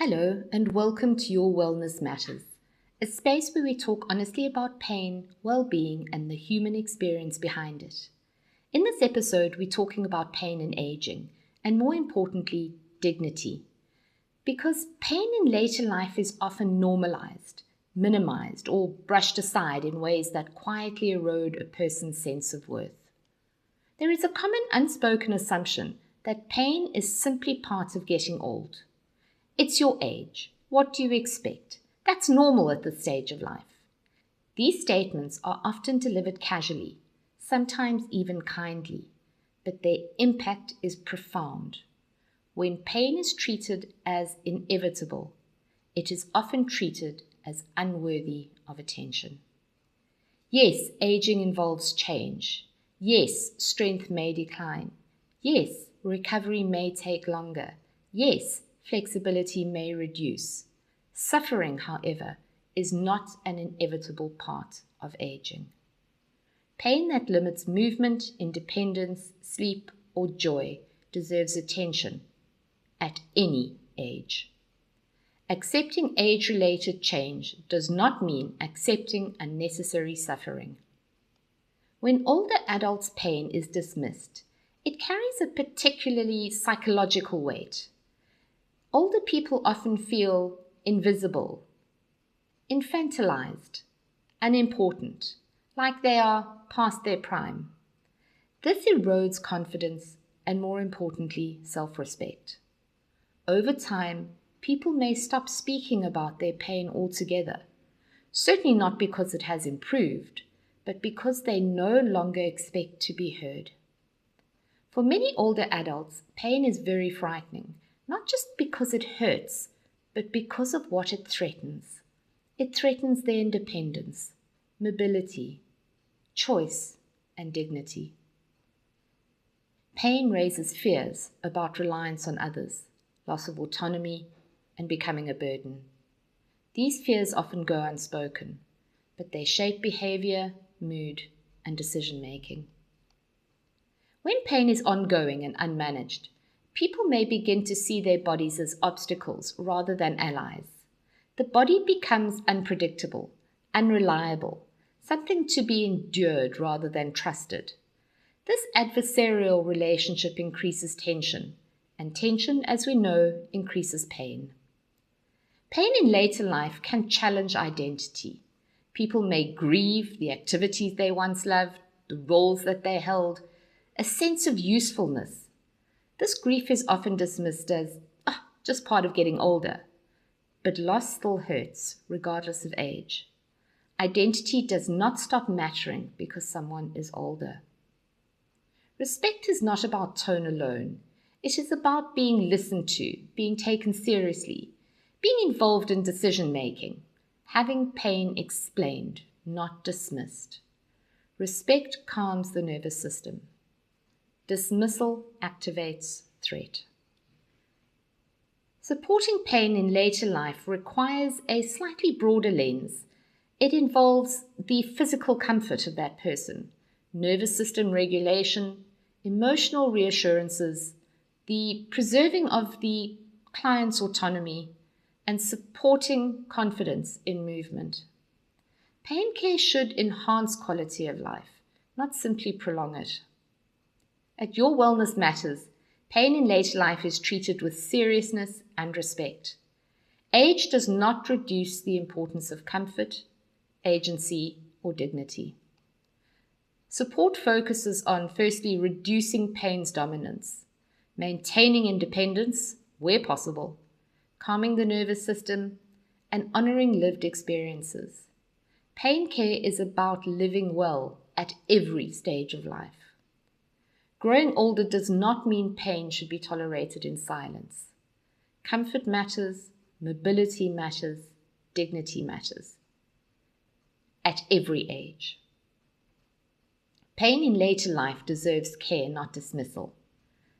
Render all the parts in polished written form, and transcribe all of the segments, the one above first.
Hello and welcome to Your Wellness Matters, a space where we talk honestly about pain, well-being and the human experience behind it. In this episode, we're talking about pain and aging, and more importantly, dignity. Because pain in later life is often normalized, minimized or brushed aside in ways that quietly erode a person's sense of worth. There is a common unspoken assumption that pain is simply part of getting old. It's your age. What do you expect? That's normal at this stage of life. These statements are often delivered casually, sometimes even kindly, but their impact is profound. When pain is treated as inevitable, it is often treated as unworthy of attention. Yes, aging involves change. Yes, strength may decline. Yes, recovery may take longer. Yes, flexibility may reduce. Suffering, however, is not an inevitable part of aging. Pain that limits movement, independence, sleep, or joy deserves attention at any age. Accepting age-related change does not mean accepting unnecessary suffering. When older adults' pain is dismissed, it carries a particularly psychological weight. Older people often feel invisible, infantilized, unimportant, like they are past their prime. This erodes confidence and, more importantly, self-respect. Over time, people may stop speaking about their pain altogether, certainly not because it has improved, but because they no longer expect to be heard. For many older adults, pain is very frightening. Not just because it hurts, but because of what it threatens. It threatens their independence, mobility, choice, and dignity. Pain raises fears about reliance on others, loss of autonomy, and becoming a burden. These fears often go unspoken, but they shape behavior, mood, and decision-making. When pain is ongoing and unmanaged, people may begin to see their bodies as obstacles rather than allies. The body becomes unpredictable, unreliable, something to be endured rather than trusted. This adversarial relationship increases tension, and tension, as we know, increases pain. Pain in later life can challenge identity. People may grieve the activities they once loved, the roles that they held, a sense of usefulness. This grief is often dismissed as just part of getting older, but loss still hurts, regardless of age. Identity does not stop mattering because someone is older. Respect is not about tone alone. It is about being listened to, being taken seriously, being involved in decision-making, having pain explained, not dismissed. Respect calms the nervous system. Dismissal activates threat. Supporting pain in later life requires a slightly broader lens. It involves the physical comfort of that person, nervous system regulation, emotional reassurances, the preserving of the client's autonomy, and supporting confidence in movement. Pain care should enhance quality of life, not simply prolong it. At Your Wellness Matters, pain in later life is treated with seriousness and respect. Age does not reduce the importance of comfort, agency, or dignity. Support focuses on, firstly, reducing pain's dominance, maintaining independence where possible, calming the nervous system, and honoring lived experiences. Pain care is about living well at every stage of life. Growing older does not mean pain should be tolerated in silence. Comfort matters, mobility matters, dignity matters. At every age. Pain in later life deserves care, not dismissal.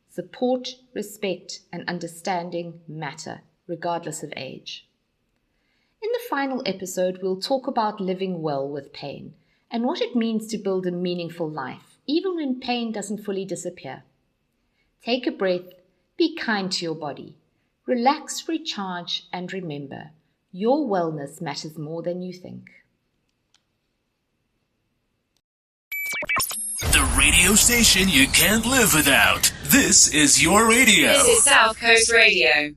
Support, respect, and understanding matter, regardless of age. In the final episode, we'll talk about living well with pain and what it means to build a meaningful life, even when pain doesn't fully disappear. Take a breath, be kind to your body, Relax, recharge, and remember, your wellness matters more than you think. The radio station you can't live without. This is your radio. This is South Coast Radio.